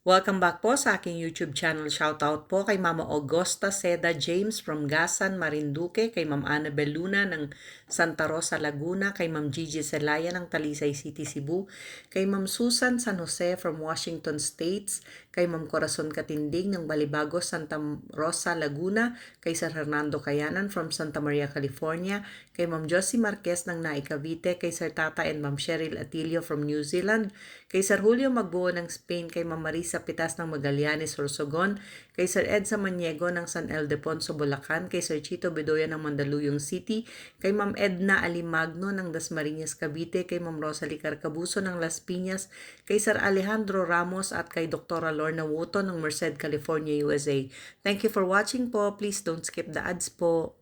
Welcome back po sa aking YouTube channel. Shoutout po kay Mama Augusta Seda James from Gasan, Marinduque, kay Ma'am Annabel Luna ng Santa Rosa, Laguna, kay Ma'am Gigi Celaya ng Talisay City, Cebu, kay Ma'am Susan San Jose from Washington States, kay Ma'am Corazon Katinding ng Balibago, Santa Rosa, Laguna, kay Sir Hernando Cayanan from Santa Maria, California, kay Ma'am Josie Marquez ng Naik, Cavite, kay Sir Tata and Ma'am Cheryl Atilio from New Zealand, kay Sir Julio Magbuo ng Spain, kay Ma'am Marisa Pitas ng Magallanes, Sorsogon, kay Sir Ed Samaniego ng San Ildefonso, Bulacan, kay Sir Chito Bedoya ng Mandaluyong City, kay Ma'am Edna Alimagno ng Dasmariñas, Cavite, kay Ma'am Rosalie Carcabuso ng Las Piñas, kay Sir Alejandro Ramos at kay Dr. Lorna Woto ng Merced, California, USA. Thank you for watching po. Please don't skip the ads po.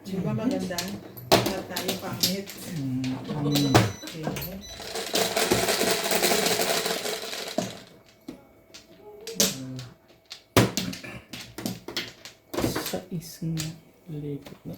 Di ba maganda? Wala tayo pangit. Okay. Sa isang likod na.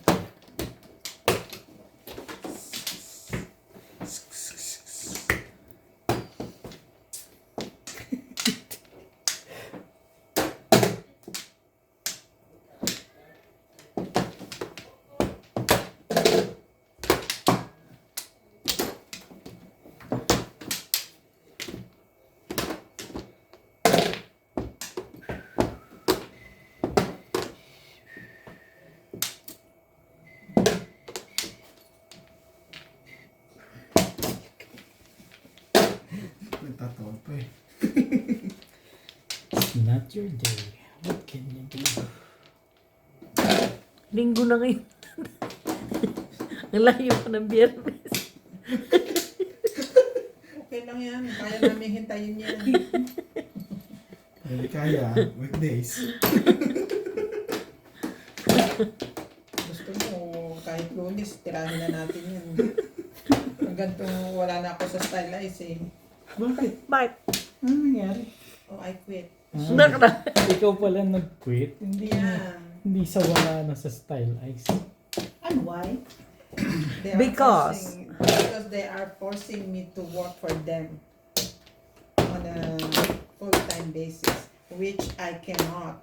Nagtatawag pa eh. It's not your day. What can you do? Linggo na ngayon. Ang layo pa ng Biyernes. Okay lang yan. Kaya namin hintayin yan. Hindi kaya, weekdays. Gusto mo, kahit Lunes, tirahin na natin yan. Hanggang wala na ako sa stylize eh. Bakit? Bakit? Ano nangyari? Oh, I quit. Ikaw pala nag-quit? Yeah. Hindi sa wala na sa Style Ice. And why? Because they are forcing me to work for them on a full-time basis, which I cannot.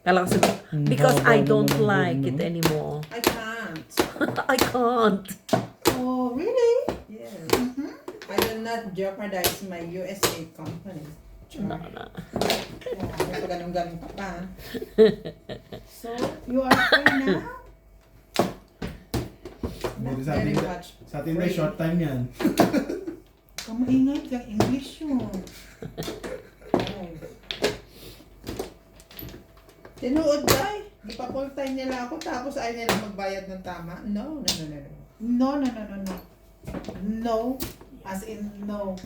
Kala ko sabi, because I don't Haba naman like yun, it no? anymore. I can't. I can't. Oh, really? Yes. I will not jeopardize my USA company. No, no. Oh, ganun-ganun ka pa. So, you are free now? Not Sa very atin, much. sa atin na short time yan. Kamaingay kang English yun. Tinuod ba? Di pa full time nila ako tapos ayaw nila magbayad ng tama? No, no, no, no, no. No, no, no, no, no. No, as in no.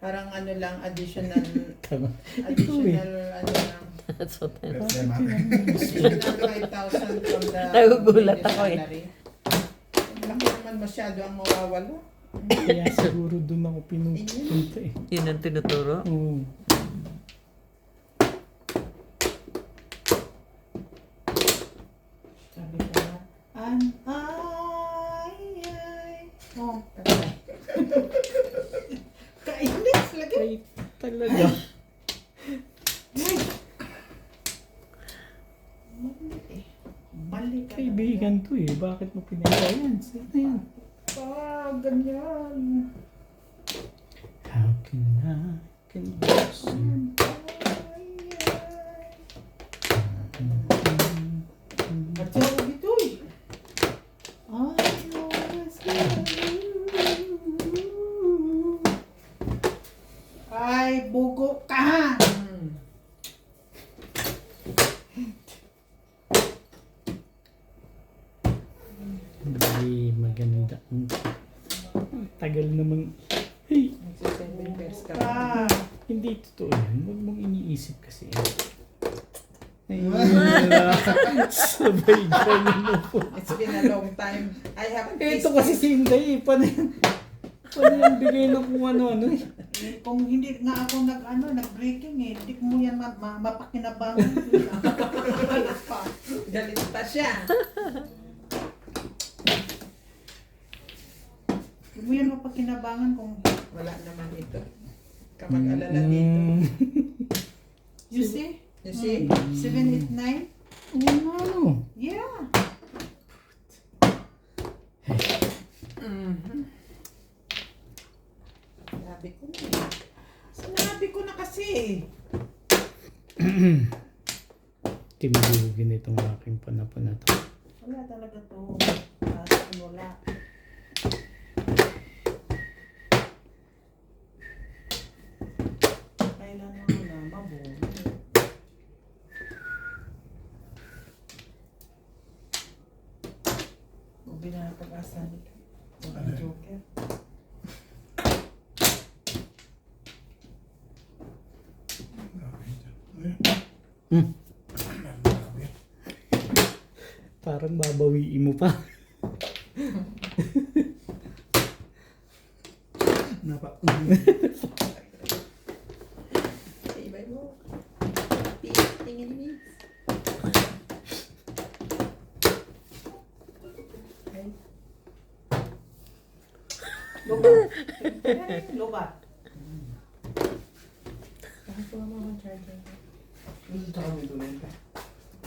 Parang ano lang, additional, Tama. additional, ano lang, That's what I Left them natin. additional 5,000 from the Nagugulat previous ako eh. salary. Laki naman masyado ang mawawala. Kaya siguro doon ako pinupunta eh. Yun ang tinuturo. Oo. Sabi ko na, ay. Oh, kainis lagi. Ay, talaga. Mali eh. Mali ka. Kaibigan to eh. Bakit mo pinagawa yan? Sino yan? Ah, ganyan. How can I convince you? At tawag ito eh. I always love you. Ay, bugo ka. Hindi maganda. Ang tagal naman. Hey, Nagsiseven years ka. Ah, hindi totoo yan. Huwag mong iniisip kasi. Ay, wala. Sabay ganun mo po. It's been a long time. I haven't Ito kissed kasi si Inday eh. Paano yan? Wala yung bigay na kung ano-ano eh. Eh, kung hindi nga ako nag-breaking eh, hindi mo yan mapakinabangan. Galit pa. Galit pa siya. Hindi mo yan mapakinabangan kung, Wala naman ito. Kamag-alala dito. you see? You see? 7, 8, 9? Ano? Yeah. Mhm. Sinabi ko na eh. Sinabi ko na kasi eh. Timulugin itong aking panapon na to. Wala talaga to. Wala. Kailangan mo na mabuhay. Ubi na pag-asa nito. Ang Joker. Parang babawiin mo pa. Ibay mo. Tingin ni. Ay. Lubat. Lubat. Nakakuha mo ang charger.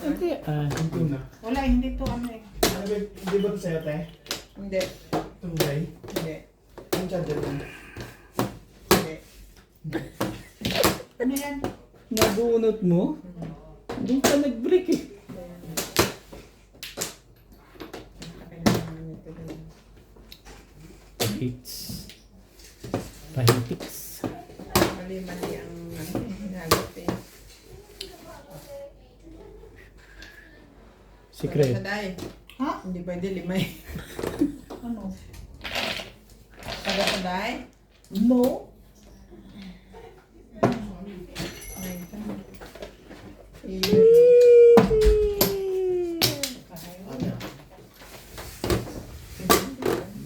Hindi ah. Wala, hindi to ano eh. Hindi ba ito sa'yo, te? Hindi. Itong guy? Hindi. Ang charger mo? Hindi. Ano yan? Nabunot mo? Doon ka nag-break eh. Kailangan nito din. Hits. Pahitiks. Mali-mali ang hinagot eh. Secret. Taga-saday. Ha? Hindi pwede limay. Ano? Taga-saday. No.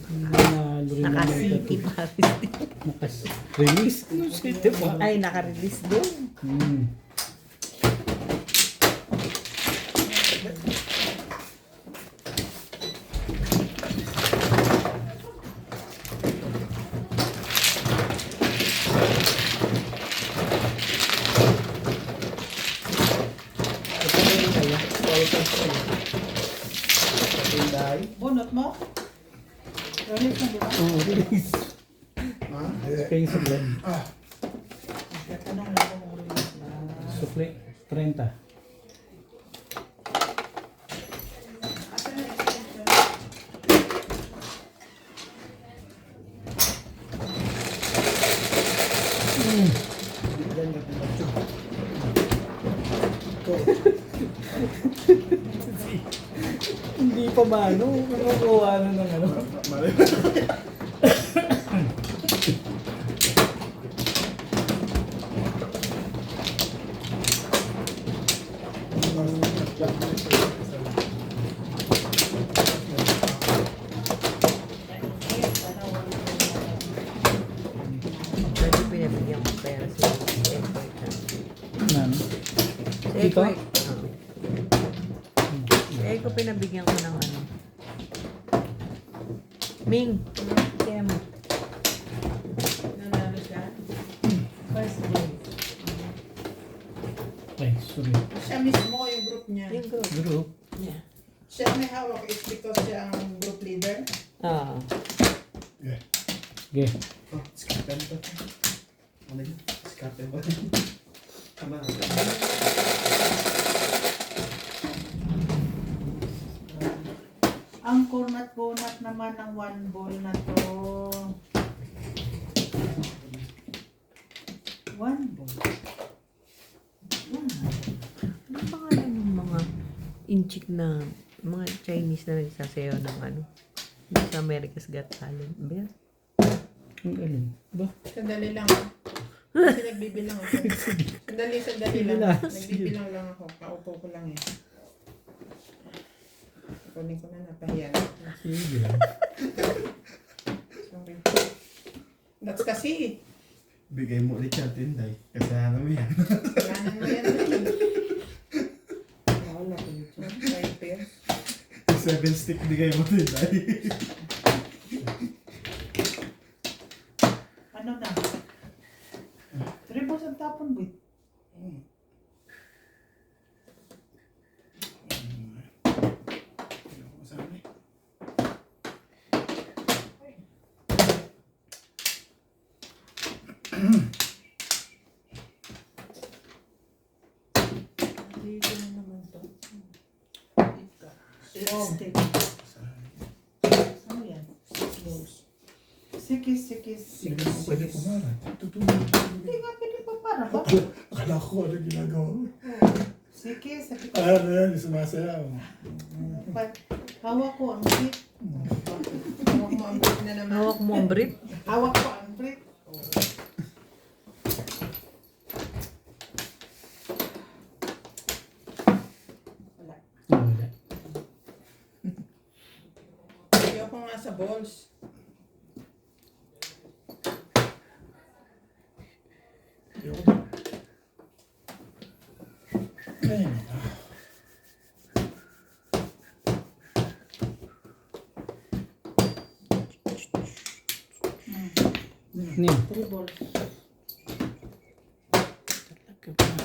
Nanalo rin naman Naka-city ito. pa. Naka-release. Ano city pa? Ay, naka-release din. Hmm. Bunot mo? Release na di ba? Oh, release. Ha? Kayo sa vlog. Tanong lang kung release na. Sukli. 30. Asa na extension? Hindi pa ba ano? Kukuha na ng ano? Mali. Pwede pinabigyan ko pera si Edward. Ano? Si Dito? Edward. Eh, ko pinabigyan ko ng ano. Ming, kaya mo. Nanalo siya. First game. Ay, sorry. Siya mismo yung group niya. Yung group. Group. Yeah. Siya may hawak is because siya ang group leader. Ah. Yeah. Okay. Oh, scatter ba? Ano yun? Scatter ba? Tama. Ang kunat-kunat naman ng one ball na to. One ball. Ano pangalan ng mga inchik na mga Chinese na nagsasayaw ng ano? Sa America's Got Talent. Ba? Ang alin? Ba? Sandali lang. Kasi nagbibilang ako. Sandali lang. Relax. Nagbibilang lang ako. Kaupo ko lang eh. Kunin ko na napahiya na. Sige. Sorry. That's kasi. Bigay mo ulit yan, Tinday. Kasalanan mo yan. Kailangan mo yan rin. Wala ko dito. 5 pairs. 7 stick bigay mo, Tinday. Ano na? 3 balls ang tapon, wait. Dito na naman to. Oh. Stick. Ano yan? Close. Sikis. Hindi mo pwede pumara. Tutulog. Hindi nga pwede pa para ba? Akala ko ano ginagawa mo. Sikis. Ano yan, sumasayaw. Hawak ko ang brief. Hawak mo ang brief na naman. Hawak mo ang brief. Hawak ko ang brief. Wala. Wala. Ayoko nga sa balls. Ano yun? 3 balls. Talaga ba?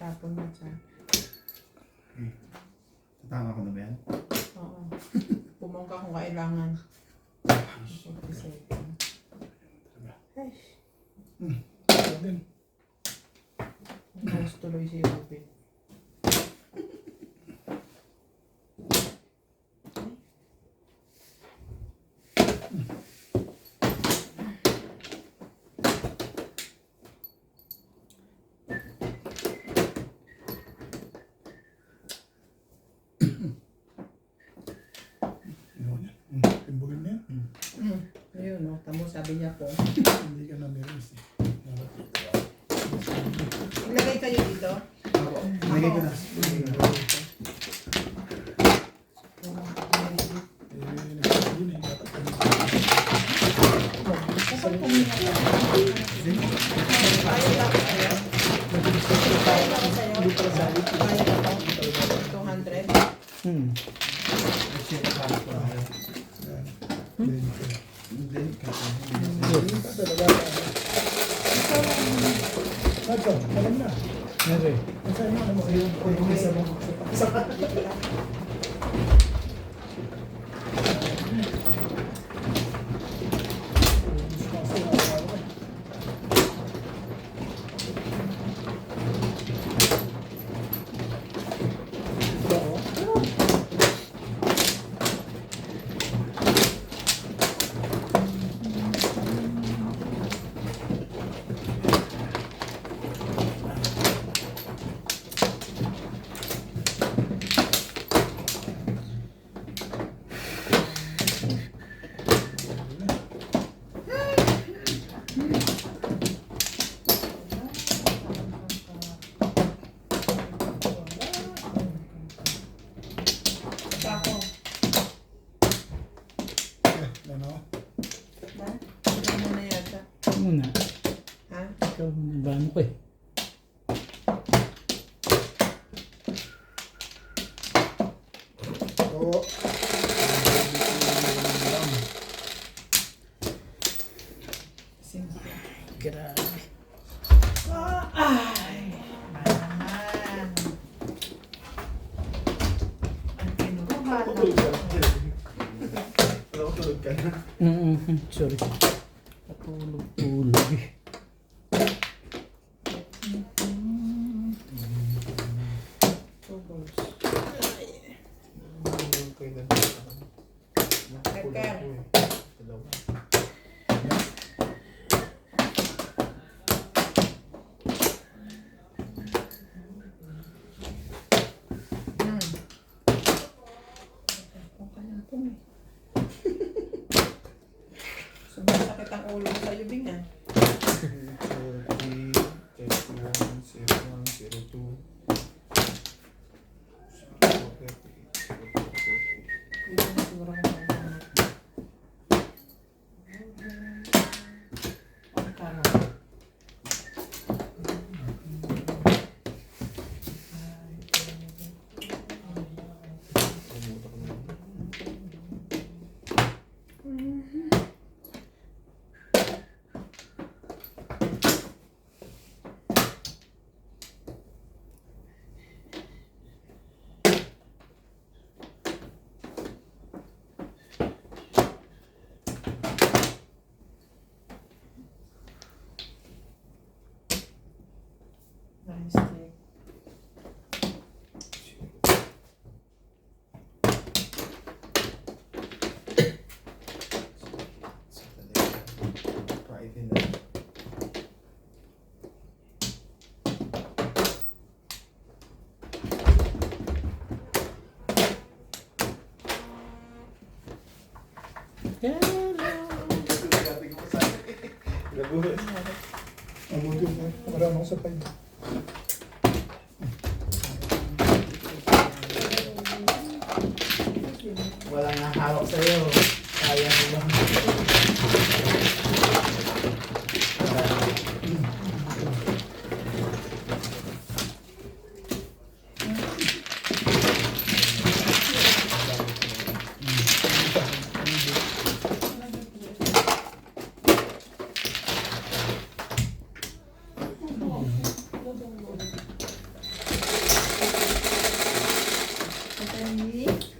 Tapon mo dyan. Tatama ko na ba yan? Oo. Pumangka kung kailangan. 47. Gusto tuloy si Ruben. Timbugin mo yan. Ayun, no? Tamo sabi niya po. Hindi ka na nervous eh. Ilagay kayo dito. Lagay ko na. Kaya ba ako sa'yo? Kaya ba ako sa'yo? Kaya ba ako? 200? Nere. Ako. Ano? Ba? Ikaw muna yata. Ikaw muna. Ha? Ikaw muna. Bano ko eh. Oo. Simple. Grabe. Tulog ka. Alam ko tulog ka na. Sorry. Patulog-tulog eh. Two balls. Okay na. Nagkar. Okay lang po eh. yan. 30, check 01, 01, 02. Hindi na siguro ako magkakaroon. Magkakaroon. Nice take. Friday na. Nabuhos. Mabuti mo. Marami ako sa pay. Walang nahawak sa'yo. Kaya mo ba?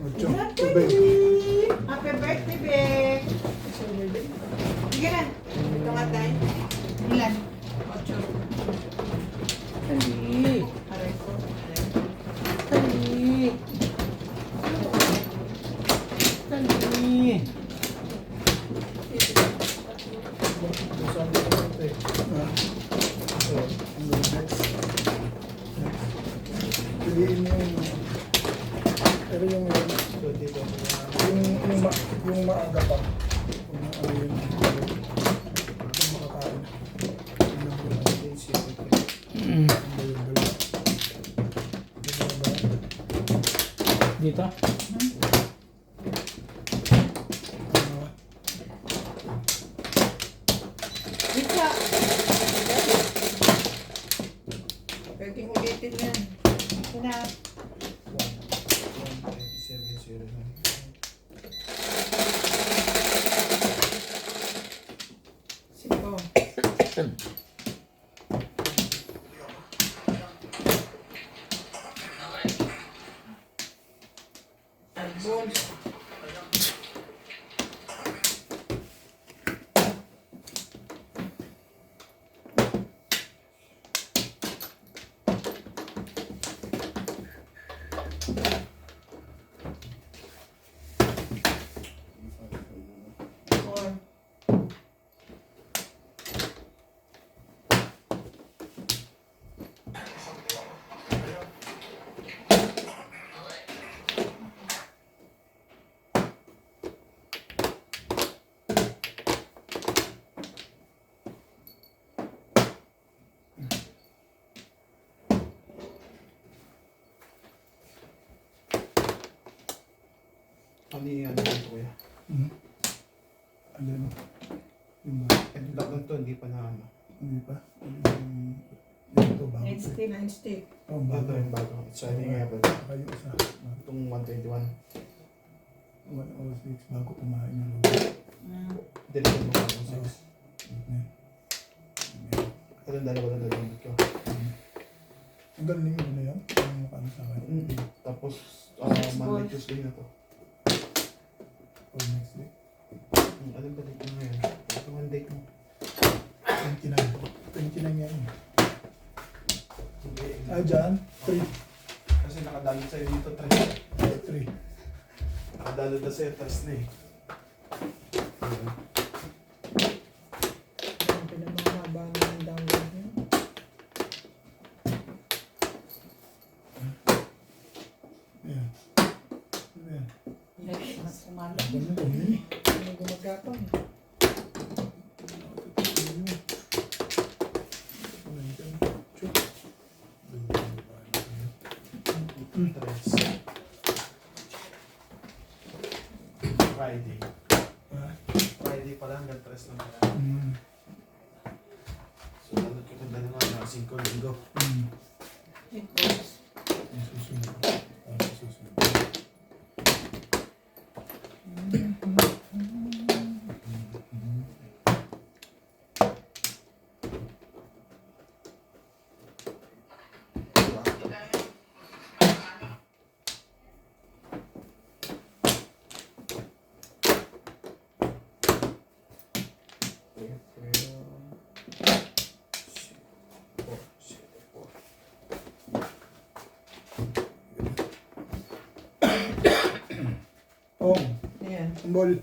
Ocho. Happy Tubig. birthday, Bek! Sige na. Ito nga tayo. Ilan? 8. Dali. Aray ko. Dali. Dali. So, ang next. Piliin mo yung... Pero yung maaga pa. Kung ano yun. Kung makakain. Tingnan ko lang. Ang dalawa. Dito? Isa. Pwedeng ulitin yan. Ito na. 5. Albon. Four. Ano yung ano yung kuya? Alin? Yung ba? Yung tatlong to, hindi pa na ano. Hindi pa? Ito ba? 9 stick. 9 stick. Oh, Ito bago. yung bago. It's I think I have it. Kayo isa. Itong 121. 106 bago kumain ng Dito yung mga 106. Okay. Itong dalawa na dalawa ko. Ang galing mo na yan? Ang mukha sa akin. Tapos, Next Monday, ball. Tuesday na to. For next week. Alam ba date mo ngayon? Ito ang date mo. 29. 29 yan. Ah, dyan? 3. Kasi nakadalot sa'yo dito, 3. 3. Nakadalot na sa'yo, 3 na eh. Ang pinamahaba na ng download niya. Ayan. Ayan. Mas kumala. Ano ito? Mini. Ano gumagapang? Tres. Friday. Friday pa lang, hanggang 3 lang pala. So, dapat ko tanda naman na 5 linggo. It goes. Ang susunod. Ang susunod. Oh, Yeah. ball.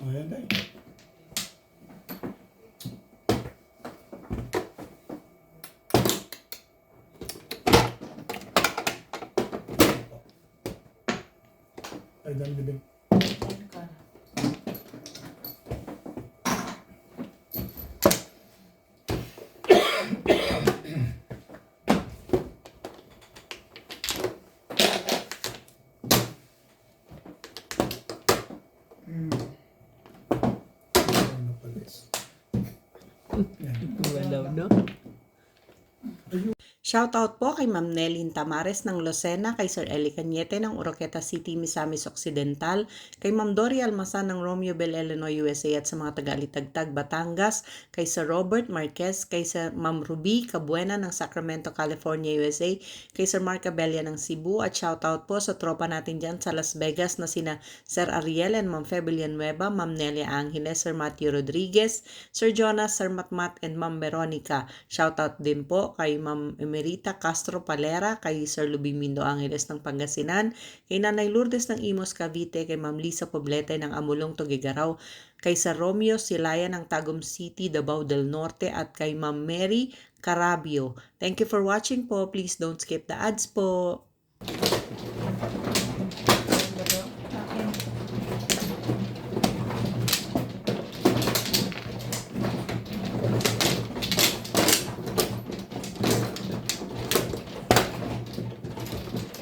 Ayan na eh. Ay, dami libing. Ano pala is? Yan. Walaw, no? Shoutout po kay Ma'am Nelin Tamares ng Lucena, kay Sir Eli Cañete ng Oroqueta City, Misamis Occidental, kay Ma'am Dory Almasan ng Romeoville, Illinois, USA at sa mga taga-Alitagtag, Batangas, kay Sir Robert Marquez, kay Sir Ma'am Ruby Cabuena ng Sacramento, California, USA, kay Sir Mark Abella ng Cebu at shoutout po sa tropa natin dyan sa Las Vegas na sina Sir Ariel and Ma'am Febelia Nueva, Ma'am Nelia Angeles, Sir Matthew Rodriguez, Sir Jonas, Sir Matmat and Ma'am Veronica. Shoutout din po kay Ma'am Emerita Castro Palera, kay Sir Lubimindo Angeles ng Pangasinan, kay Nanay Lourdes ng Imos Cavite, kay Ma'am Lisa Poblete ng Amulong Tugigaraw, kay Sir Romeo Silaya ng Tagum City, Davao del Norte at kay Ma'am Mary Carabio. Thank you for watching po. Please don't skip the ads po.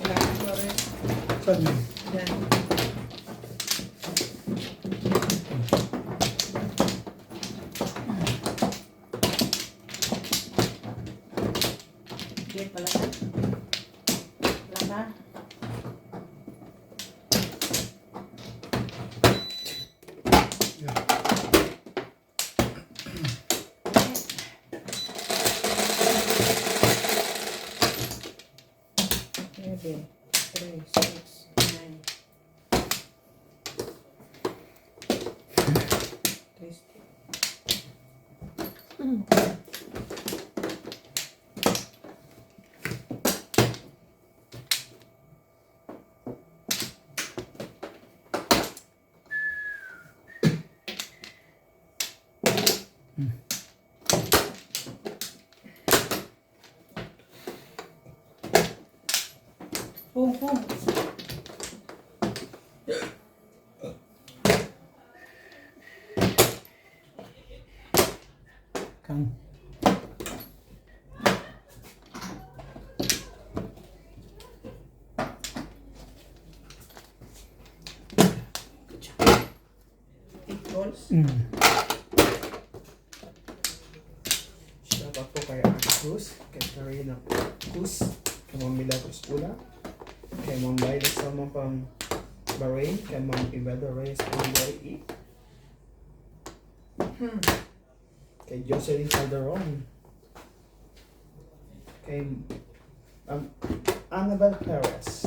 Kailangan ko rin. Saan yun? Yan. Okay, pala. Wala ba? Seven, 3, 6, 9. Tasty. Pum, pum. Kang. Eight balls. Shoutout po kay Ate Cruz, kay Karina Cruz, kay Ma'am Milagros Pula, kay Ma'am Laila Salma pang Bahrain, kay Ma'am Ibeda Reyes pang UAE, kay Jocelyn Calderon, kay Annabel Perez,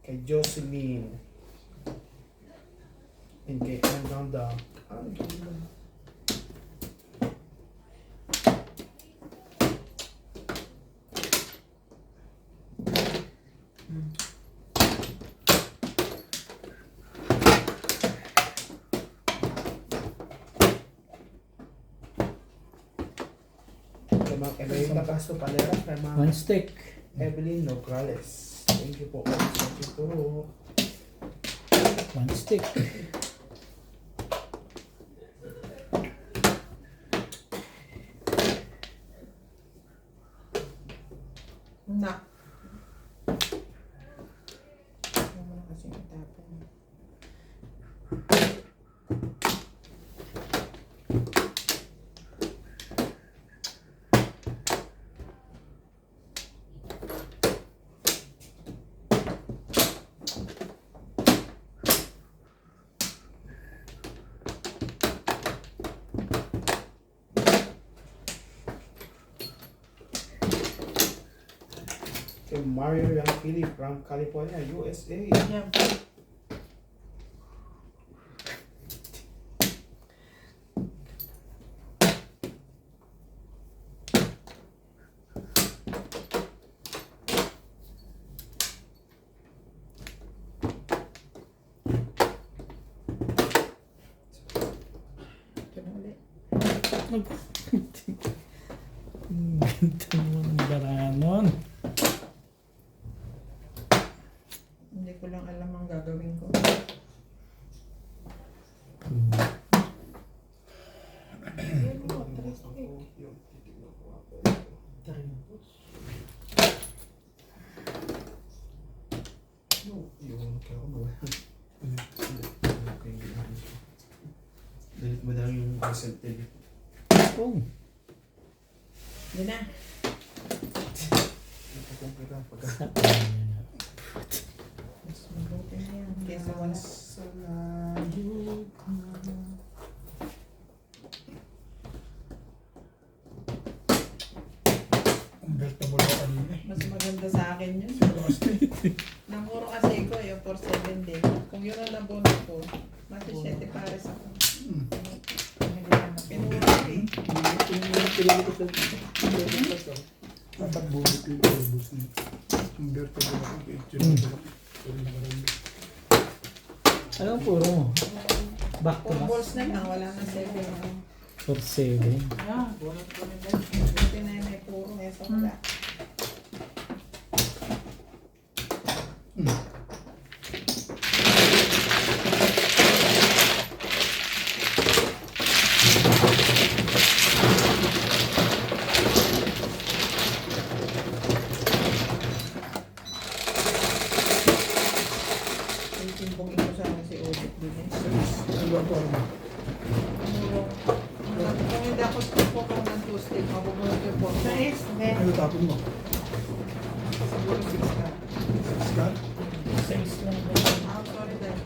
kay Jocelyn, and kay Anganda. Kay Ma'am Evelyn Castro Palera, kay Ma'am One stick. Evelyn Nograles. Thank you po. Thank you po. 1 stick. Nak. Ano mo na kasi itapon. Kay Mario Yang Philip from California, USA. Yan. Ito na ulit. Ganda mo ng baranon. Hindi ko lang alam ang gagawin ko. Dalit mo lang yung percentage. Oh. Yun na. Kumpira pagka. Mas mabuti na yan. Kesa wala. Ang belt na mula kanina eh. Mas maganda sa akin yun. Siguro kasi. Namuro kasi ko yung for 7 din. Kung yun ang nabono ko, mas 7 pares ako. Pinuro ko eh. Dapat bumit yung ubus niya. Ang belt na mula kanina. Ito yung mula. Pero nakarami. Anong puro mo? Back to 4 back. balls na lang, wala na 7. For 7. Yan. Buti na yun may puro eh, so wala. Yung timbongin ko sana si Odit din eh. Ano ba ito? Kung hindi ako po ng 2 stick, mabubulog yung po. Sa is, then, Ano tapon mo? Siguro 6 ka. Scott? 6 lang. Ah, sorry dahil.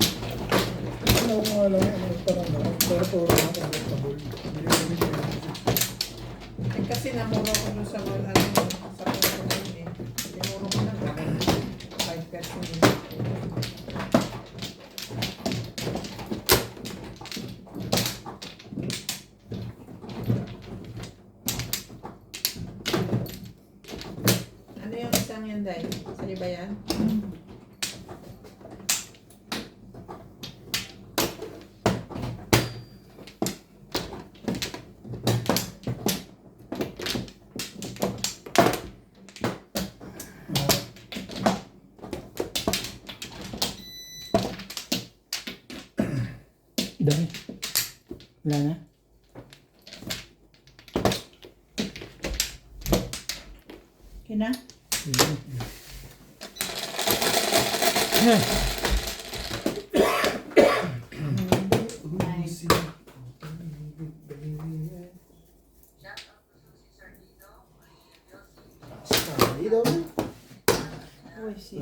Ano ko nga lang ano parang na. Pero puro na ang belt na ball. Hindi ko binigyan. Eh, kasi namuro ko doon sa wala sa puro na yun eh. Tinuro ko na 5%. Ano yung isang yan, Day? Sali ba yan? Dami. Wala na? okay na? Dito. Uy, si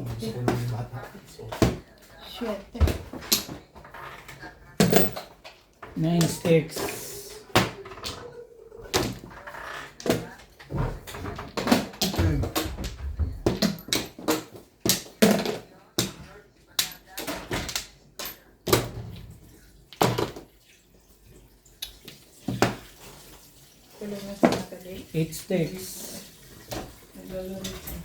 Bata. So, 7. 9 sticks. Ayun. Tulong na sa Natalie. 8 sticks. Naglalaro siya.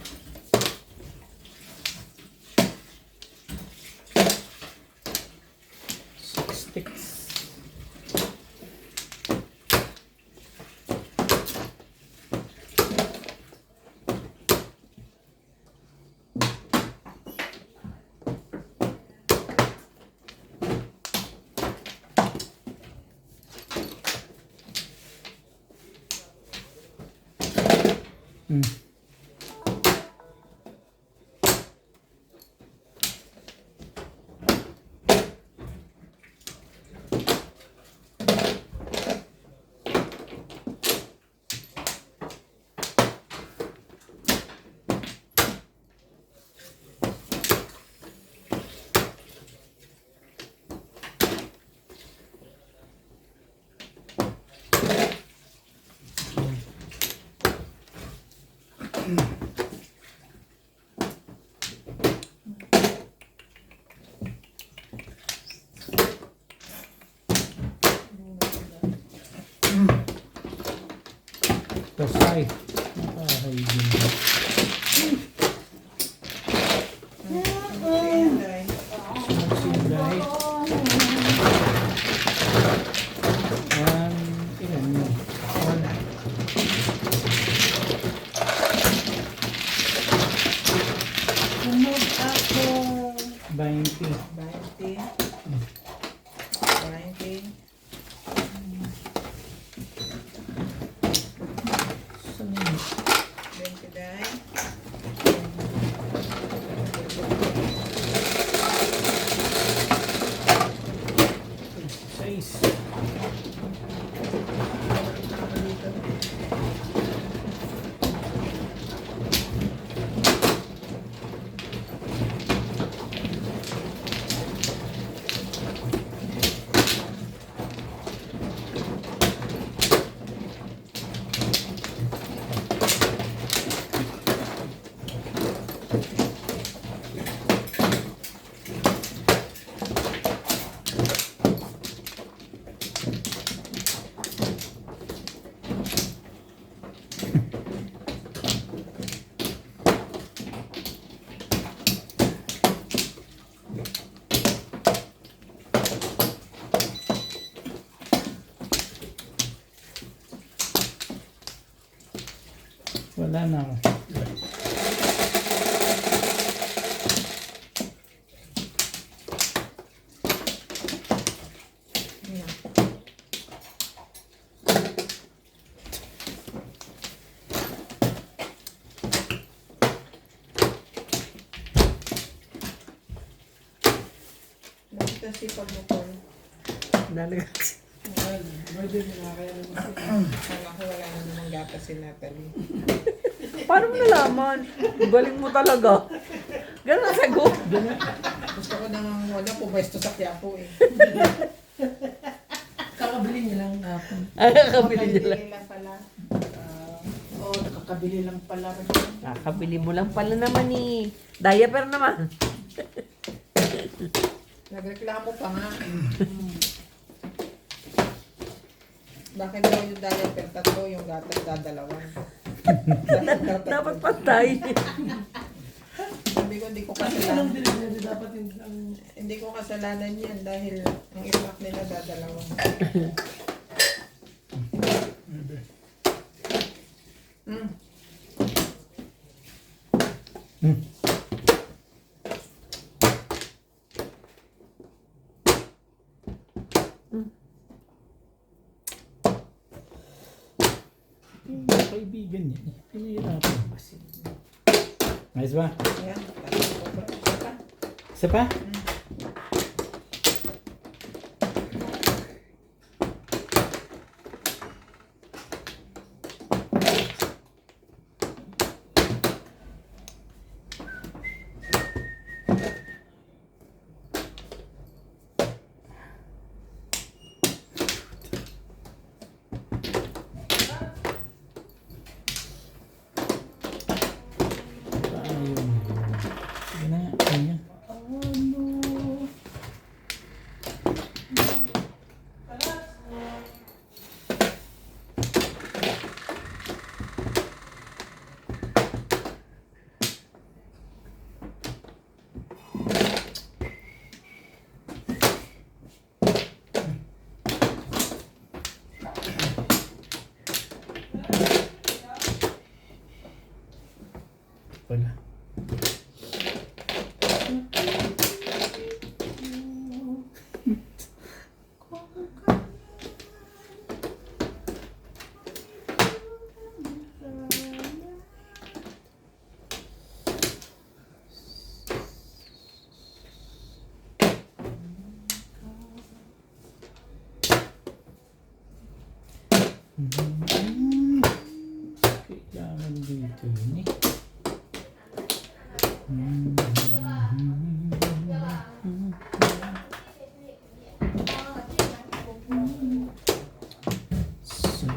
Ay, nakahay din. Sinday. Magsinday. Ilan yun? Wala. Sunod ako. 20. 20. 20. Saan yun? 20 day. Size. Wala na ako. Ayan. Bakit ang sipag mo, Paul? Nalagas. Kala ko wala na namang gatas si Natalie. Paano mo nalaman? Galing mo talaga. Ganun ang sagot. Gusto ko nang wala, pumesto sa Quiapo eh. Kakabili niya lang ako. Nakakabili niya lang. Hindi lang pala. Oo, nakakabili lang pala rin. Nakakabili mo lang pala naman eh. Diaper naman. Nagreklamo pa nga. Bakit daw yung diaper tatlo, yung gatas dadalawan? Dapat patay. Sabi ko, hindi ko Anong kasalanan. delivery dapat yung Hindi ko kasalanan yan dahil ang impact nila dadalawan. Maybe. Mm. Yung kaibigan niya, pinahirapan ba siya? Nice ba? Ayan, tapos ko pa. Isa pa. Isa pa? Sige na, kanya. Wala. Kailangan dito yun eh. Sa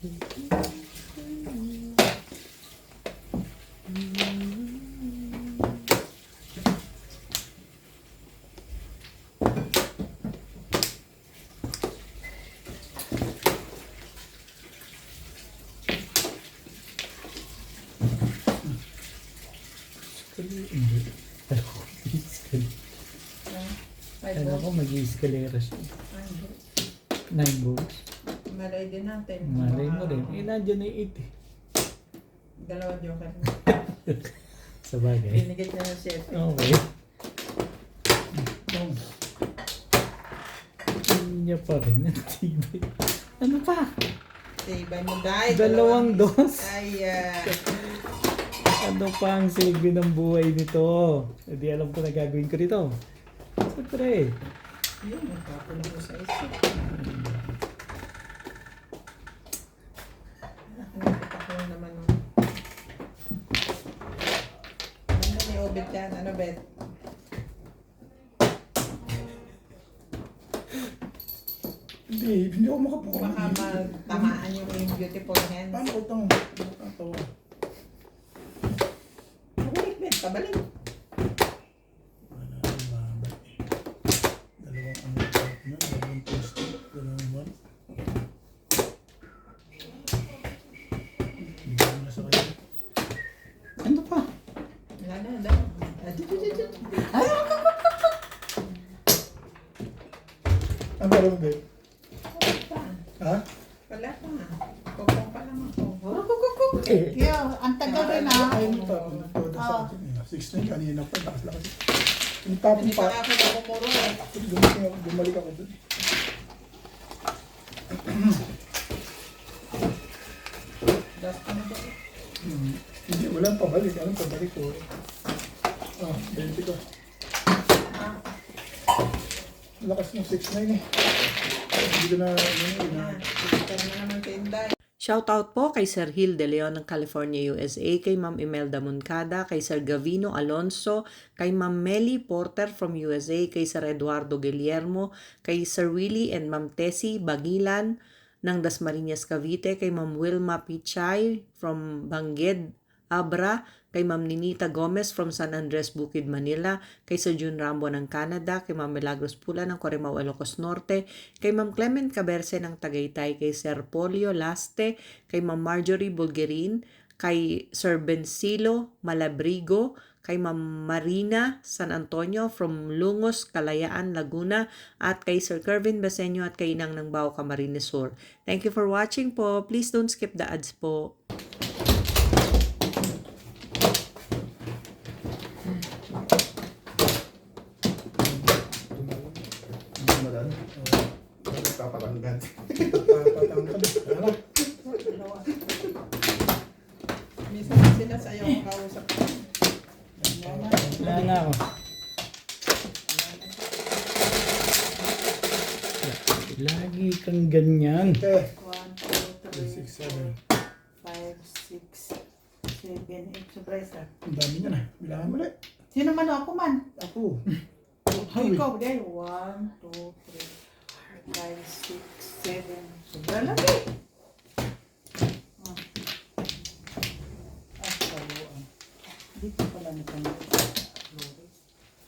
Hindi. Five Alam ko balls. mag-i-escalera siya. Ay, 9 balls. malay din natin. Malay mo Baka rin. Eh, nandiyan na yung 8 eh. Dalawa joker. Sa bagay. Binigay niya ng 7. Okay. Hindi niya pa rin. Natibay. Ano pa? Ibay mo dahil. Dalawang dos. Ay, Ano pa ang silbi ng buhay nito? Hindi alam ko na gagawin ko dito. Siyempre. yun, nagkapulong ko sa isip. Nakikita ko naman. Ano ni Obet yan? Ano, Bet? Hindi ako makapuka. Baka magtamaan yung beautiful hands. Paano ko itong tawa? Pabalik, Bet. Pabalik. Dalawang ano na, dalawang post, dalawang one. Hindi ko na sa kanya. Ano pa? Wala na, daw. Ay, Ang dalawang bet. Ha? wala pa. Kukong pa lang ako. Yo, ang tagal rin Ay, ah. ano pa? Toda sa akin. 16 kanina pa, lakas-lakas. Yung tapon Hindi pa pa. ako nakumuro eh. Bumalik ako dun. Das ano ba? Hindi, walang pabalik. Anong pabalik ko? 20 ko. Lakas ng 6'9" eh. Hindi ko na, Kita na naman kay Inday. Shoutout po kay Sir Hill De Leon ng California, USA, kay Ma'am Imelda Moncada, kay Sir Gavino Alonso, kay Ma'am Melly Porter from USA, kay Sir Eduardo Guillermo, kay Sir Willie and Ma'am Tessie Bagilan ng Dasmariñas, Cavite, kay Ma'am Wilma Pichay from Bangged, Abra, kay Ma'am Ninita Gomez from San Andres, Bukid, Manila, kay Sir Jun Rambo ng Canada, kay Ma'am Milagros Pula ng Corimao, Ilocos Norte, kay Ma'am Clement Caberce ng Tagaytay, kay Sir Polio Laste, kay Ma'am Marjorie Bulgerin, kay Sir Bencilo Malabrigo, kay Ma'am Marina San Antonio from Lungos, Kalayaan, Laguna, at kay Sir Kervin Baseño at kay Inang ng Bao, Camarines Sur. Thank you for watching po. Please don't skip the ads po. malan. Papalanggan. Papatangkad. Ano? Minsan sinasayaw ang kausap ko. Wala na ako. Lagi kang ganyan. Okay. 1, 2, 3, 6, 7. 5, 6, 7, 8. Surprise ah. Ang dami niya na. Bilangan mo ulit. Sino man ako man? Ako. Ikaw, day. 1, 2, 3, 5, 6, 7. Sobra lang eh. Saluan. Dito pala na kami.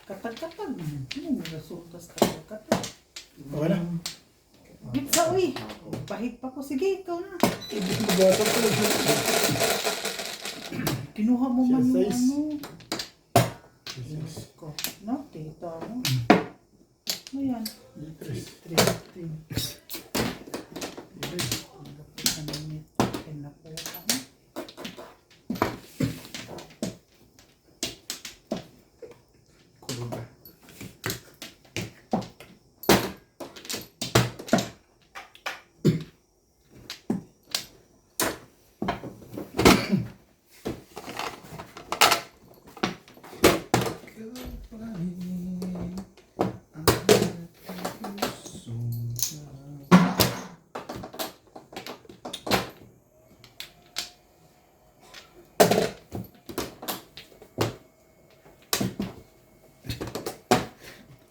Katag-katag. Ano resultas katag-katag? Okay na. Gitsa, uy. Pahit pa ko. Sige, ikaw na. Nabasa ko. Kinuha mo man yung Siya, size. ano. 6. Ko. No, tita mo. Ano yan? 3. 3. Ano nito? Pinakuha mo. Kuruga.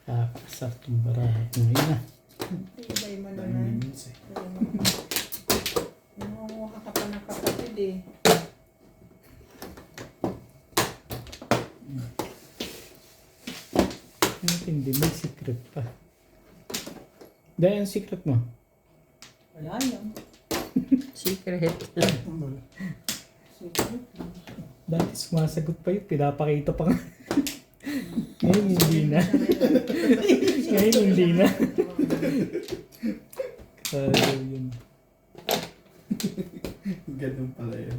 Kakasar itong baraha ko ngayon ah. Ibay mo Dami naman. minutes eh. No, ready. Hindi, may secret pa. Dahil ang secret mo. Wala yan. Secret. Secret. Dati sumasagot pa yun, pinapakita pa nga. Ngayon hindi na. Ngayon hindi na. Kaya yun. Ganun pala yun.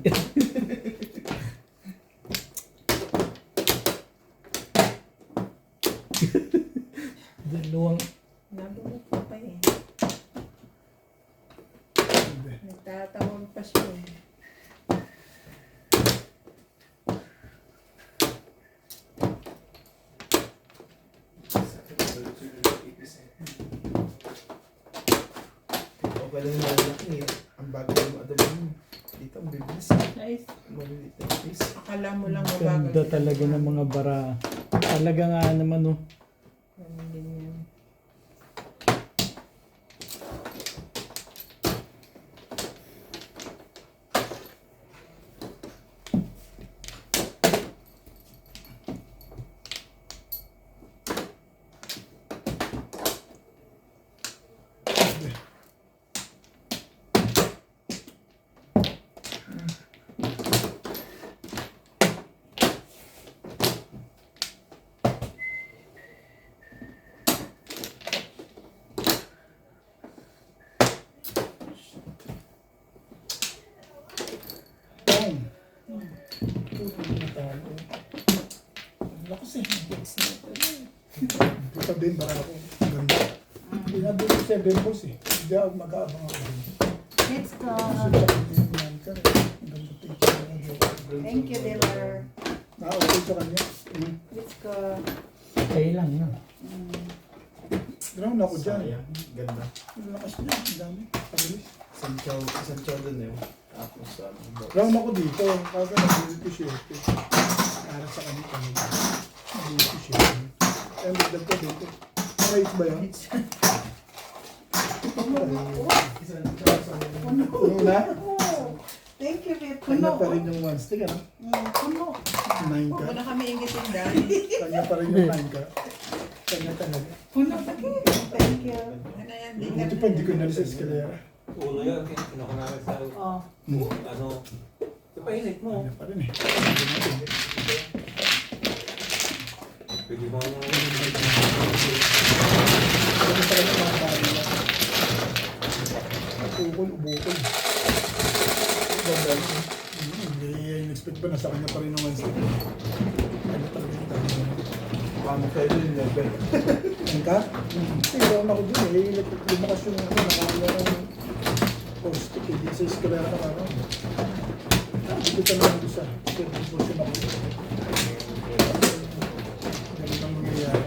Dalawang Nabulot ko pa eh. Nagtatawag pa siya eh. Okay lang yung malaki eh. Ang bago yung adobo mo. Dito ang bibilis. Nice. Maliliit na piece. Akala mo lang mabagal. ganda talaga ng mga bara. Talaga nga naman oh. Ganun din yan. Boom! Lakas eh. Ito din, para ako. Ganda. Pinabili ko 7 balls eh. Hindi ako mag-aabang ako. Let's go. Gusto ko lang din yung anchor eh. Ganda picture na yun. Thank you, dealer. Okay sa kanya. Let's go. Kaya lang no. Ground ako dyan. Sayang. Ganda. Ang lakas niya. Ang dami. Pabilis. Isang chow dun eh. Tapos ano. Ground ako dito. Kaga nag-build ko siya. Para sa kanya kami. Nag-build ko siya. Kaya nagdag ko dito. Right ba yun? Puno na? Oh, thank you, Beth. Kanya Puno. pa rin yung one stick, ano? Puno. 9 Huwag ka. mo na kami ingitin dahil. Kanya pa rin yung 9 ka. Kanya talaga. Puno. Thank you. Ano yan, di Buti pa hindi ko inalis sa eskalera. Ulo yan, kinuha namin sa Oh. ano. Ipainit mo. Kanya pa rin eh. Pwede mo ano. Kanya pa rin yung mga bari niya. Ukol, ubukol. Ganda yun. Hindi in-expect pa na sa kanya pa rin yung one stick. Kanya talaga yung tama niya. Paano kayo din level? Ang ka? Kasi gawin ako dun eh. Lumakas yung ako, nakakala ng post-it eh. Di sa eskalera ka parang. Hindi ka naman doon sa portion ako. Ganun ang mangyayari.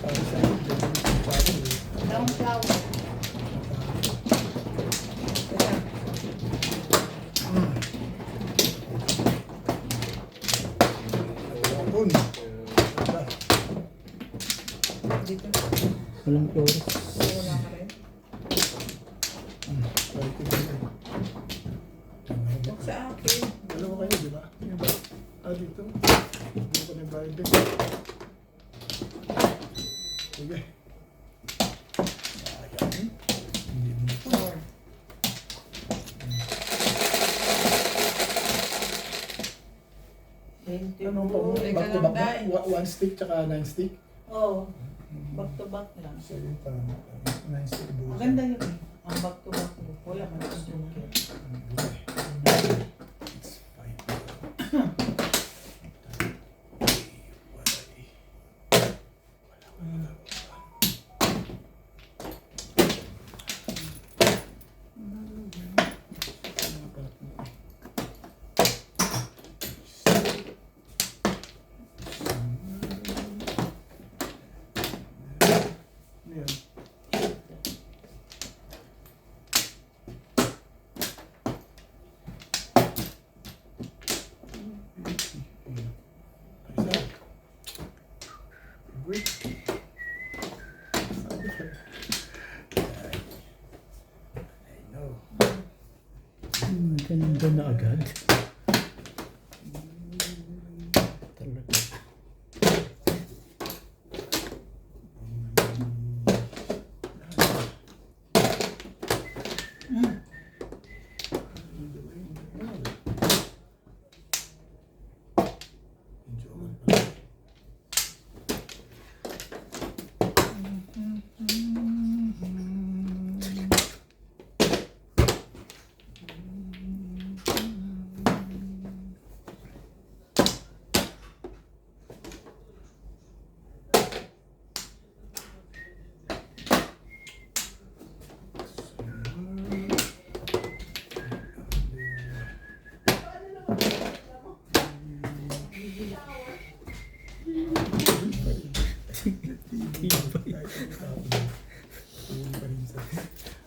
Para sa akin, ganun yung parang eh. Down flower. Bun. dito. Walang flores. Wala ka rin. Balik ko dito. Huwag sa akin. Dalawa kayo, di ba? Yung ba? Dito. Dito ko na yung bayad din. Sige. Sayang. Hindi mo na. Four. Ano pa mo? Back to back ba? One stick tsaka 9 stick? Oh. Back to back lang. So yun tama. 9 stick buo. Maganda yun eh. Ang back to back. Wala man ang joke. It's fine. Ganda na agad. Talaga.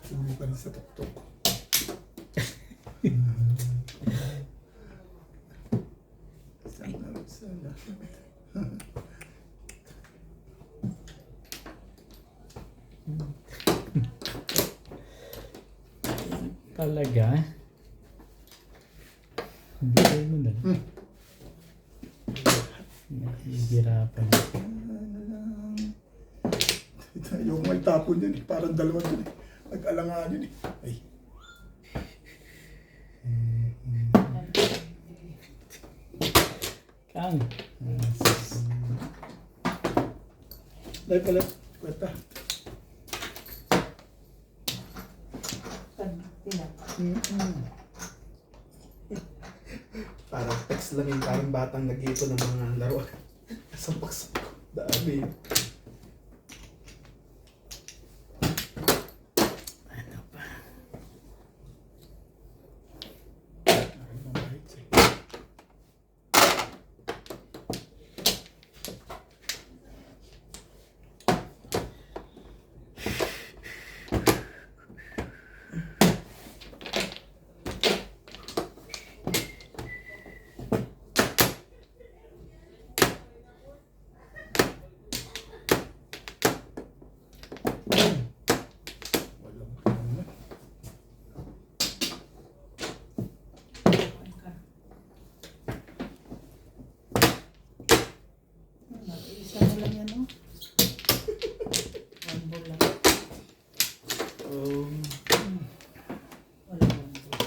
Uwi pa rin sa tuktok. Sana. Talaga? Bigay mo na. Nahihirapan. Yung may tapon yun, parang dalawa dun eh. Nag-alanganin eh. Ay. Kang. Dahil pala, kwenta. Parang text lang yung parang batang nag-iipon ng mga laro. Sampak-sampak. Dami. Ano pa? Isa mo lang yan, no? One ball lang. Wala one ball.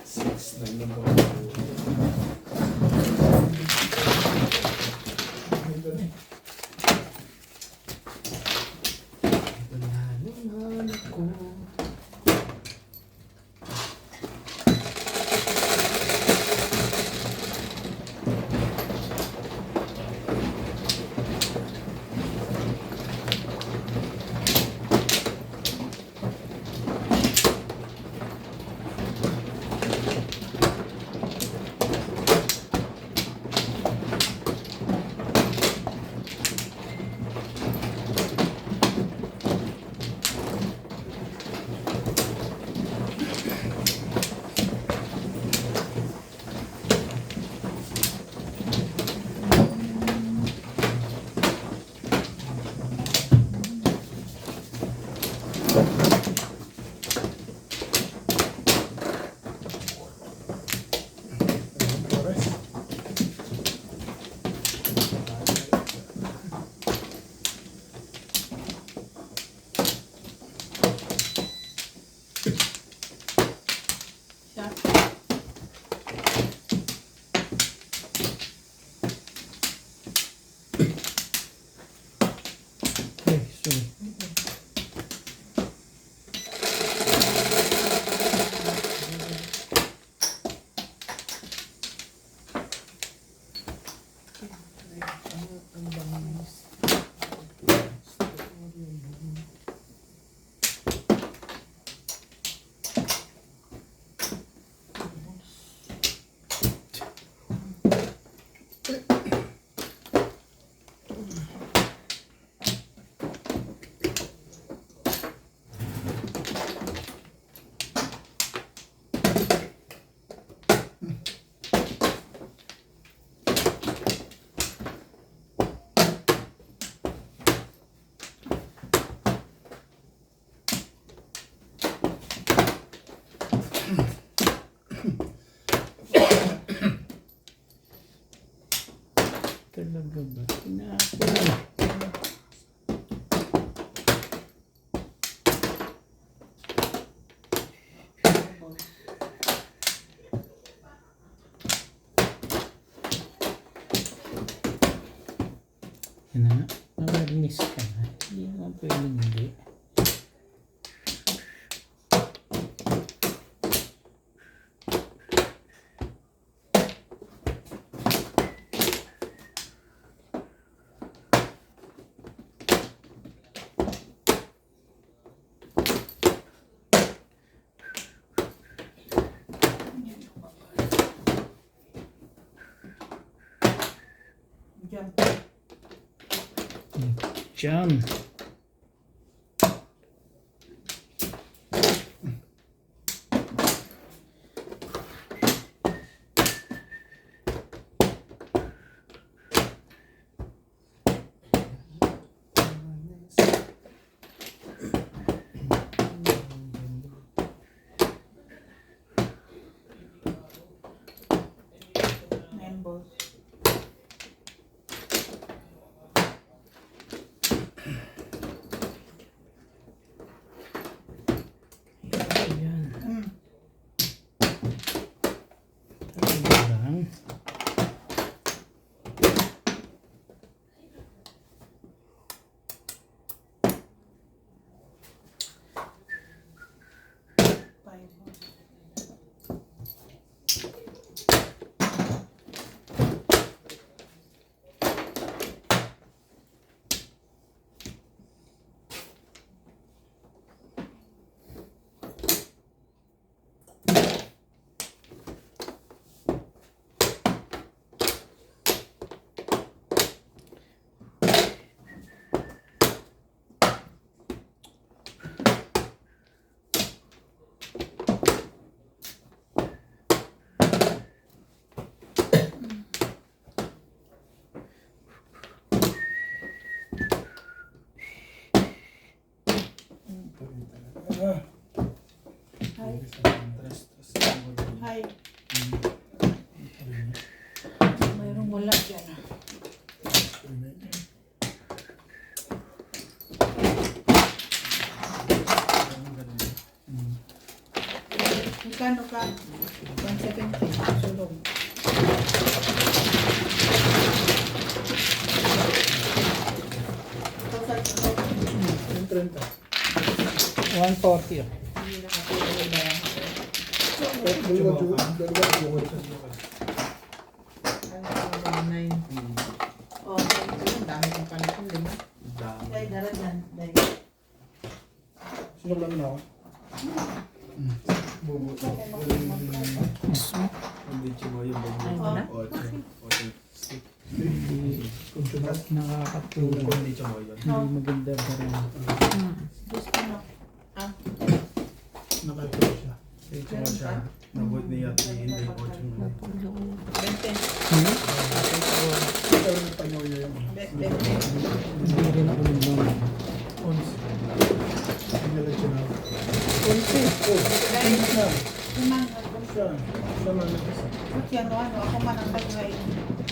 Six na yun ba? Banalo ko. Chinese ka na. Hindi naman pwedeng hindi. Diyan. Diyan. Nine balls. Ayan. Mm. Talaga lang. Five balls. Ah, Hi. Hi. Mayroong wala dyan. Magkano ka? 170. Sulong. Total sulong. yung 30. 140 oh. Hindi na kasi ano ba? Dalawa buko. Oh, ang dami kong panakon, di ba? Dahil darat yan. Dahil. Sinok lang na ako. Hindi chimoy yung Ay, bago. na? Hindi nakakatulog. Hindi chimoy yun. Hindi maganda para Gusto mo. Nakatulog siya. Hindi chimoy siya. Nabot niya at hindi ko chimoy. 20. Pero yung panyo niya yung 20. hindi rin ako naman. ons. Ang nalang siya na. Dahil Siya. naman, Siya. Siya man. buti ano, ako man ang kagay.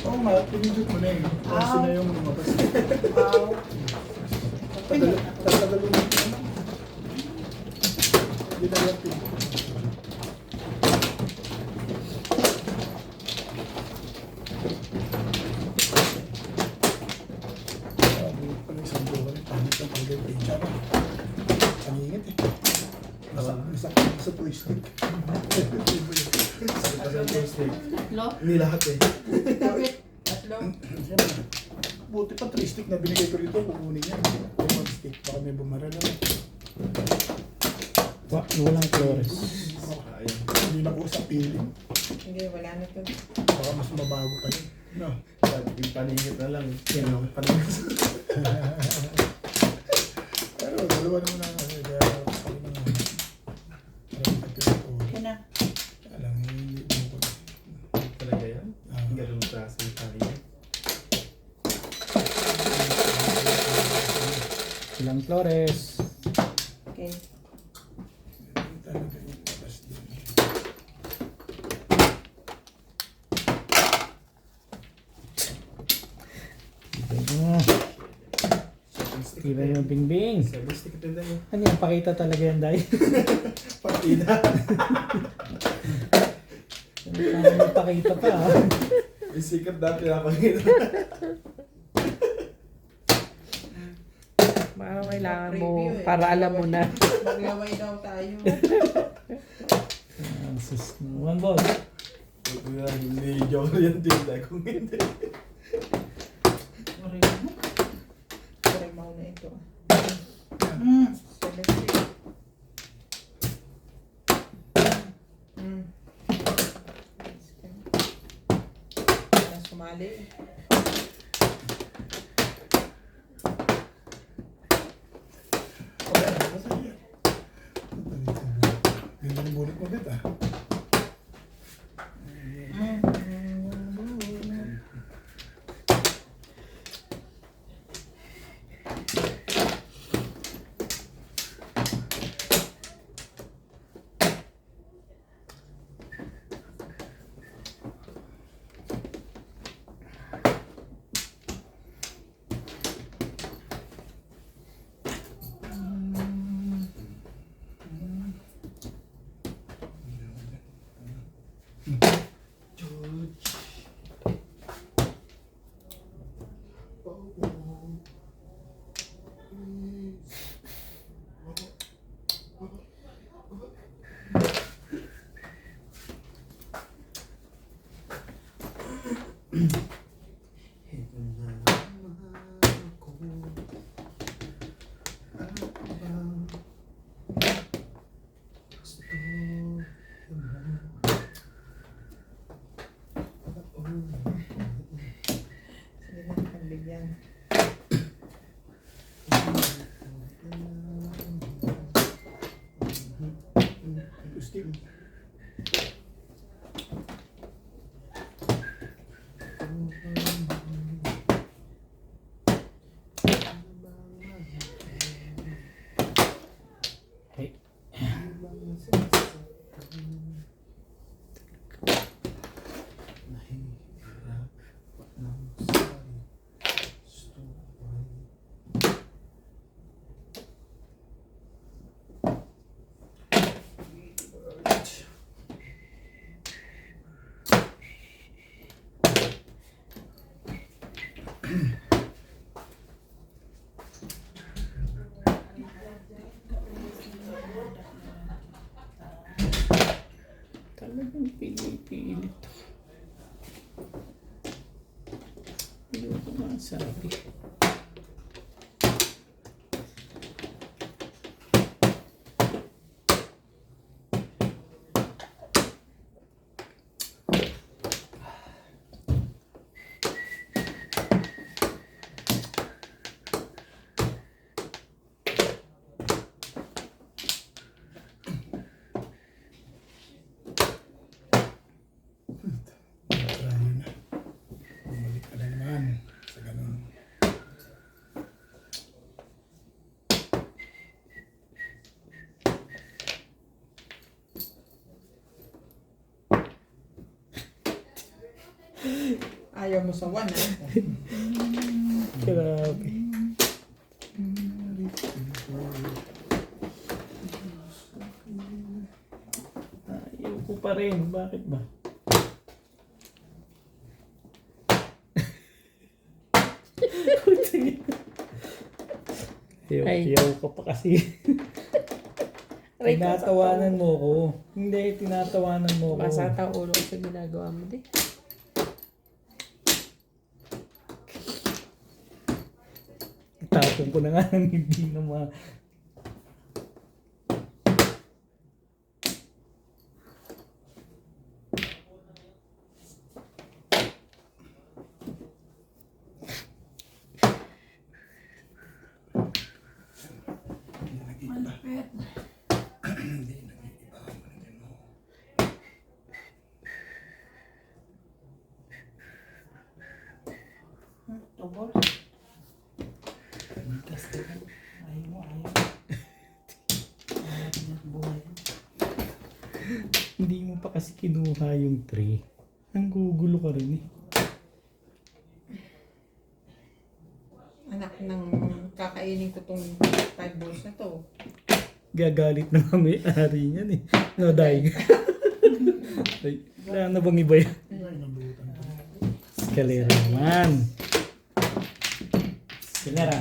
Oo nga, pinindot mo na eh. Kasi na yung lumabas. Wow. Tatagalo mo ito. Hindi na yung pin. Pag isang buwan, pangit ang pag-picture. Ang ingit eh. Sa twisted. Lo? Hindi lahat eh. Kapit. Tatlo. Siyempre. Buti pa 3 stick na binigay ko rito, kukunin niya. Yung 1 stick, baka may bumara na. Walang Flores. Hindi na po sa piling. Hindi, wala na to. Baka mas mabago pa yun. No. Yung paningit na lang. Yan ang paningit. Pero dalawa naman na kasi kaya sabi na nga. Yan na. Alam, hindi mo ko. Talaga yan? Ganun klase yung paningit. Walang Flores. Okay. Talaga yung labas din. Tira yung bingbing. Sabi stick din tayo. Ano yan? Pakita talaga yan, Day. Partida. Parang may pakita pa ah. May sikat dati na paningit. kailangan mo, Preview eh. para alam mo na. Maglaway daw tayo. Sus naman, boss. Kuya, hindi joke yan din. Kung hindi. Sorry, mauna ito. Mm. Selective. Para sumali. Ganda ng bulit mo dit ah. Sige lang, pagbigyan. Gusto. Hey. Talagang pinipilit. Hindi ko masabi. Tayo na. Bumalik ka na naman sa ganun. Ayaw mo sa one, ah. Grabe. Ayaw ko pa rin. Bakit ba? Ayaw ka pa kasi. Tinatawanan mo ko. Hindi, tinatawanan mo ko. Masata ulo ko sa ginagawa mo, di. Tapon ko na nga ng hindi na Malapit. Tubol. Ayaw mo, ayaw. Ayaw ng buhay. Hindi mo pa kasi kinuha yung tray. Ang gugulo ka rin eh. Anak ng kakainin ko tong 5 balls na to. Gagalit na nga may-ari niyan eh. No, dahil. Ay, wala na bang iba yan? Escalera naman. Escalera.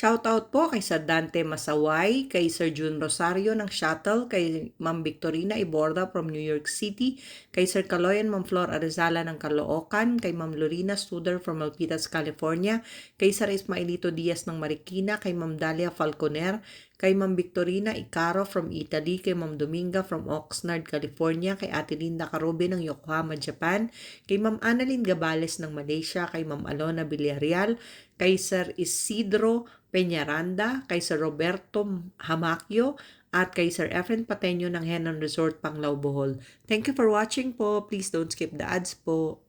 Shoutout po kay Sir Dante Masaway, kay Sir June Rosario ng Shuttle, kay Ma'am Victorina Iborda from New York City, kay Sir Caloyan Ma'am Flor Arizala ng Caloocan, kay Ma'am Lorena Studer from Milpitas, California, kay Sir Ismaelito Diaz ng Marikina, kay Ma'am Dalia Falconer, kay Ma'am Victorina Icaro from Italy, kay Ma'am Dominga from Oxnard, California, kay Ate Linda Carobe ng Yokohama, Japan, kay Ma'am Annalyn Gabales ng Malaysia, kay Ma'am Alona Villarreal, kay Sir Isidro Peñaranda, kay Sir Roberto Hamakyo, at kay Sir Efren Pateño ng Henan Resort, Panglao, Bohol. Thank you for watching po. Please don't skip the ads po.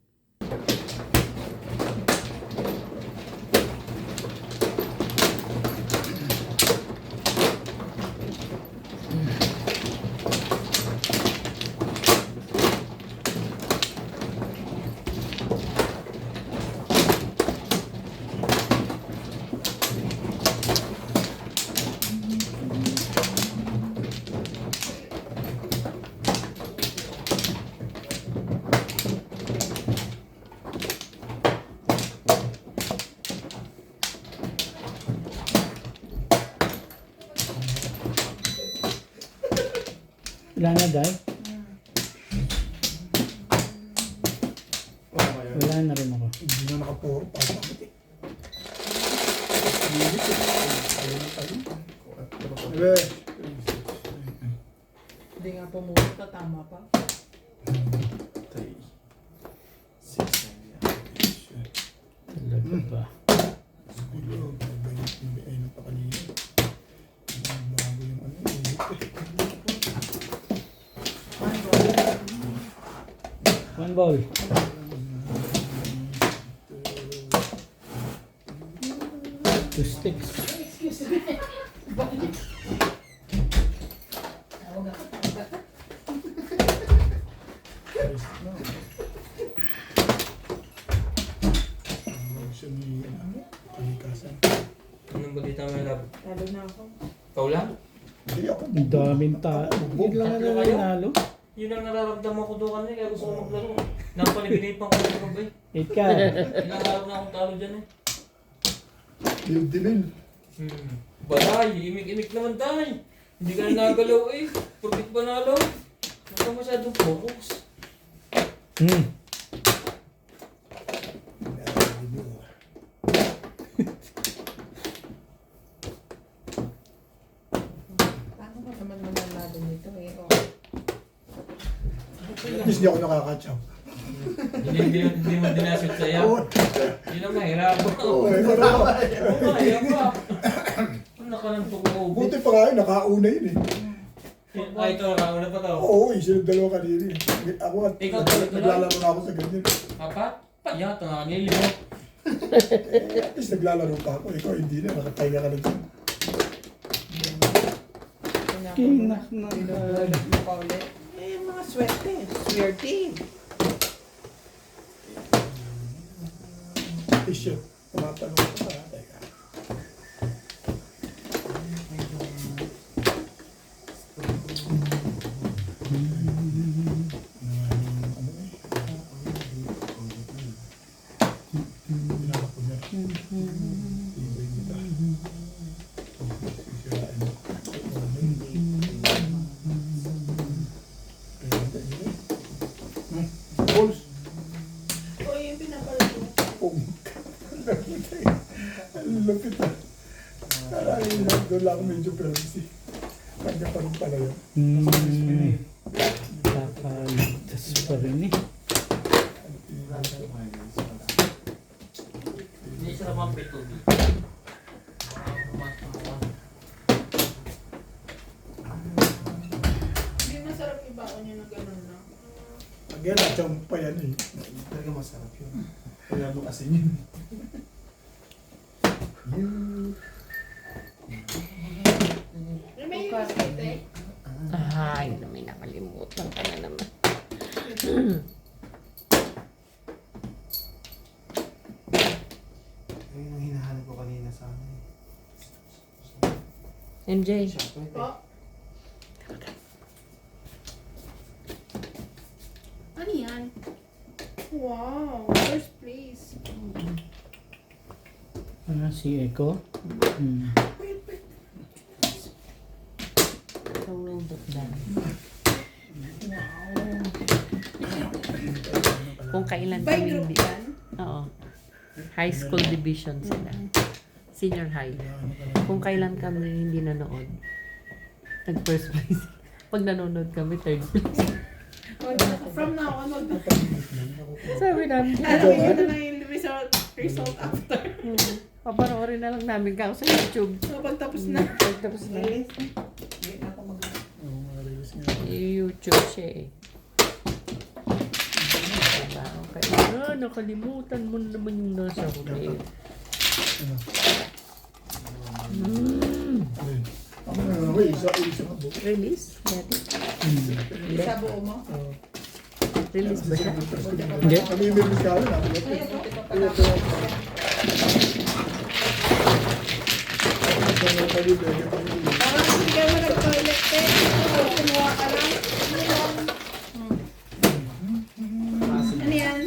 Wala na, Day? Wala na rin ako. Hindi na nakapuro. Papakit eh. Eh, Hindi nga pumunta, tama pa. Talaga ba? siguro, pagbayot ng BI ng pakanina. Bago yung ano, One ball. Two sticks. siya ni, ano, kalikasan. Anong balita mo, love? Talo na ako. Ikaw lang? Hindi ako. Ang daming Yun lang Tatlo na kayo? nanalo. Yun ang nararamdaman ko doon kanina, kaya gusto ko maglaro. Napanaginipan ko ng gabay. 8 ka. Ilang araw na akong talo dyan eh. Dil-dilin. Balay, imik-imik naman tayo. Hindi ka na nagalaw eh. Pagkit panalo. Huwag ka masyadong focus. Paano ka naman mananalo nito eh? Oh. At least hindi ako nakakatsaw. Hindi mo dinasip sa'yo. Yun ang mahirap. Oo, eh, pero Mahirap pa. Ano ka nang tukuubit? buti pa nga yun, nakauna yun eh. Ay, ito, nakauna pa to. Oo, sila dalawa kanina eh. Ako at Ikaw, tuloy-tuloy. naglalaro na ako sa ganyan. Apat? Payato, nakangilimo. At least naglalaro pa ako. Ikaw hindi na, nakatayo ka na dyan. Kinak na. Pinubulat mo pa ulit. Eh, mga swerte. Swerte. T-shirt. Tumatanong ko pa. Teka. Balls. O, yung pinapalito. Ang lupit ah. Parang doon lang ako medyo privacy. Kanya pa rin pala yun. Kakalitas pa rin eh. Hindi siya naman pito. Hindi masarap ibaon niya na gano'n na. Again, atiyang pa yan eh. Talaga masarap yun. Kaya mo asin yun. May biscuit eh. Ay, may nakalimutan ka na naman. Ayun ang hinahanap ko kanina sa amin. MJ. Chocolate Po. Ano yan? Wow, first place. Si Eko. Hmm. Kung kailan kami hindi. Oo. High school division sila. Senior high. Kung kailan kami hindi nanood. Nag-first place. Pag nanonood kami, third place. From now on, Sabi namin, ito na yung result after. papanoorin na lang namin kako sa YouTube. So, pagtapos na. Tapos na. Hindi na ako mag- YouTube siya eh. Diba? Okay. Nakalimutan mo na naman yung nasa huli. Release? Dati. Sa buo mo. Release ba siya? Hindi. Kami yung may kala na. Parang hindi ka mo nag-toilet eh. Kumuha ka lang. Ano yan?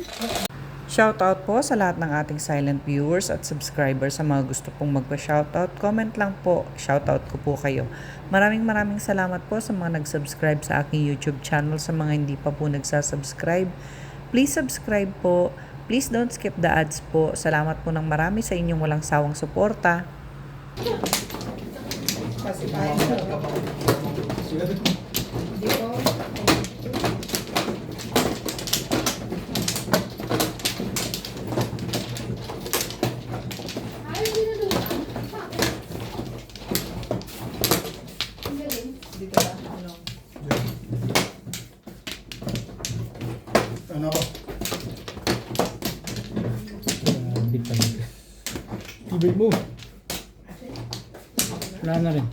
Shoutout po sa lahat ng ating silent viewers at subscribers. Sa mga gusto pong magpa-shoutout, comment lang po. Shoutout ko po kayo. Maraming salamat po sa mga nag-subscribe sa aking YouTube channel. Sa mga hindi pa po nagsasubscribe, please subscribe po. Please don't skip the ads po. Salamat po ng marami sa inyong walang sawang suporta. Kasi kaya mo. Dito. Dito ba? Ano? Ano ako? Big time. Tibay mo. Wala na rin.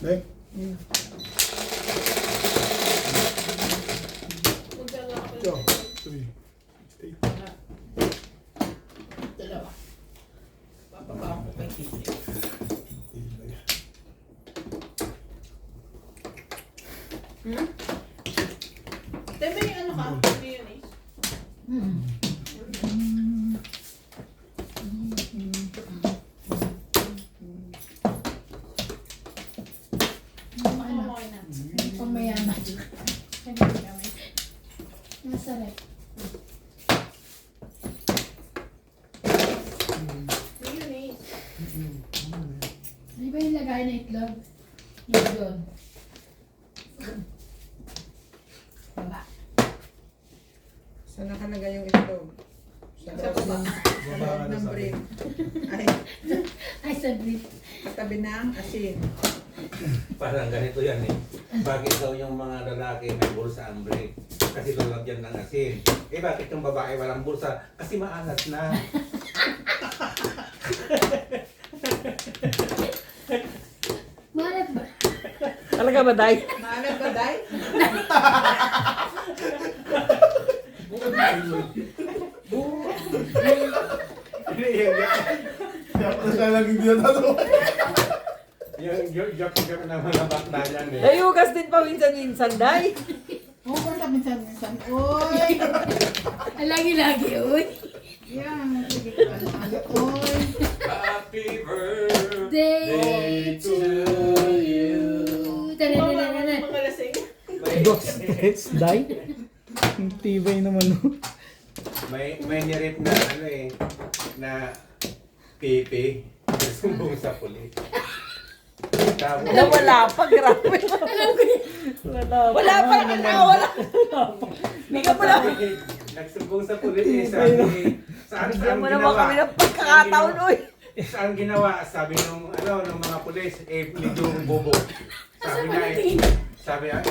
Bek? Ito. 3. Dalawa. Papaba ako kay Titi. Tebe, ano ka? Mayonnaise? Pamayaman. Masarap. Mayonnaise. Di ba yung lagay na itlog? Yun doon. Baba. Saan nakalagay yung itlog? Sa Sa baba. loob ng brief. Ay, Ay, sabrit. katabi ng asin. Parang ganito yan eh. Bakit daw yung mga lalaki may bulsa ang break? Kasi lalagyan ng asin. Eh bakit yung babae walang bulsa? Kasi maalat na. Marat ba? Talaga ba, Day? Maalat ba, Day? Tapos na lang yung dinatato. Yung joke na mga bakla yan eh. Nayugas din pa minsan-minsan, Day. Oo, basta minsan-minsan. Uy! Lagi-lagi, uy. Yan. Sige ka. Uy! Happy birthday Day to you. Tananana. Mga lasing. It's die. Ang tibay naman. May nirip na ano eh, na pipi. Sumbong sa pulis. Tapos, Wala pa, grabe. Wala pa naman wala. Hindi ka pala. nagsumbong sa pulis eh, sabi, saan Bigyan mo naman kami ng pagkakataon, uy. Saan ginawa? Sabi nung mga pulis, eh, medyo bobo. Sabi na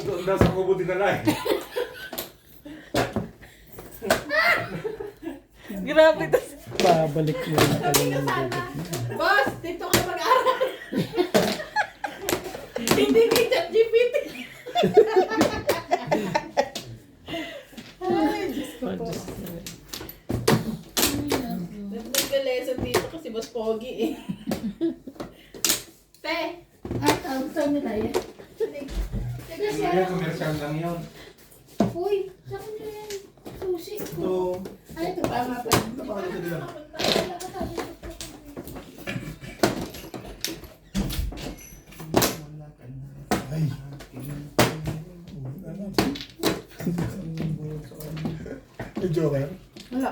doon daw sa kubo dinala eh. Grabe to. Babalik mo na pala yung bubot mo. Boss, dito ka mag-aral. Hindi ni ChatGPT. Ay, Diyos ko po. Nag-lesson dito kasi Boss Pogi eh. Te! At ang saan na tayo? Teka, commercial lang yun. Uy, saan nyo yan? Susi ko. Ito, Ay, ito pa nga pa. ito pa ito dito. Ay. May joker. Wala.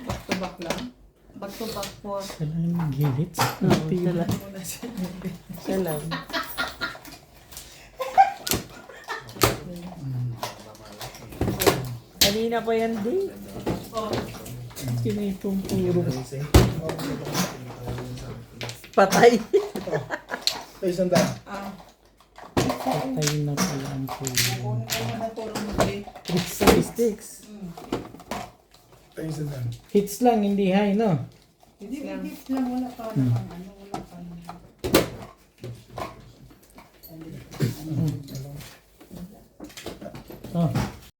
Back to back lang. Back to back po. Siya lang yung gilits. Siya lang. Muna siya. Siya lang. Kanina pa yan din. Kinitong puro. Patay. Ay, sanda. Patay na pala ang puro. Kunin ko naman tulong mo kay. Statistics. Ay, sanda. Hits lang, hindi high, no? Hindi lang wala pa ano wala pa.